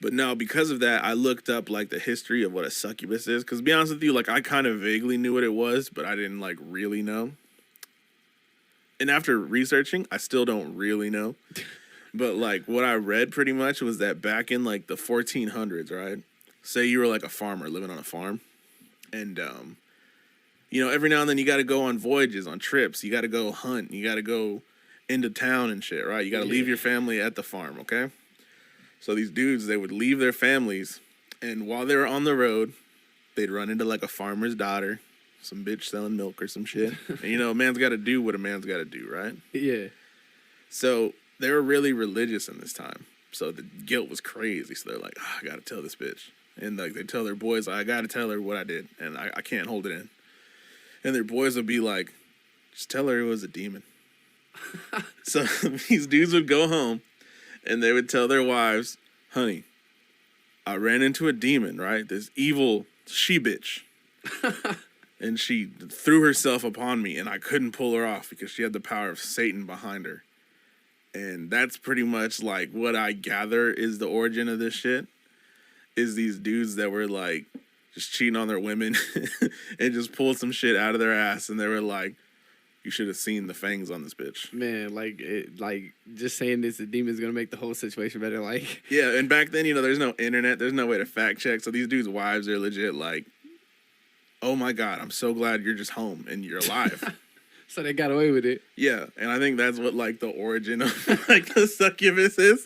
But no, because of that, I looked up like the history of what a succubus is. Because to be honest with you, like I kind of vaguely knew what it was, but I didn't like really know. And after researching, I still don't really know. But like what I read pretty much was that back in like the 1400s, right? Say you were like a farmer living on a farm, and you know, every now and then you got to go on voyages, on trips. You got to go hunt. You got to go into town and shit, right? You got to leave your family at the farm, okay? So these dudes, they would leave their families, and while they were on the road, they'd run into like a farmer's daughter, some bitch selling milk or some shit. And you know, a man's got to do what a man's got to do, right? Yeah. So they were really religious in this time. So the guilt was crazy. So they're like, I got to tell this bitch. And like they tell their boys, I got to tell her what I did, and I can't hold it in. And their boys would be like, just tell her it was a demon. So these dudes would go home and they would tell their wives, honey, I ran into a demon, right? This evil she-bitch. And she threw herself upon me and I couldn't pull her off because she had the power of Satan behind her. And that's pretty much like what I gather is the origin of this shit. Is these dudes that were like just cheating on their women and just pulled some shit out of their ass, and they were like, you should have seen the fangs on this bitch. Man, like just saying this, the demon's gonna make the whole situation better. Like, yeah, and back then, you know, there's no internet, there's no way to fact check, so these dudes' wives are legit like, oh my God, I'm so glad you're just home and you're alive. So they got away with it. Yeah, and I think that's what like the origin of like the succubus is.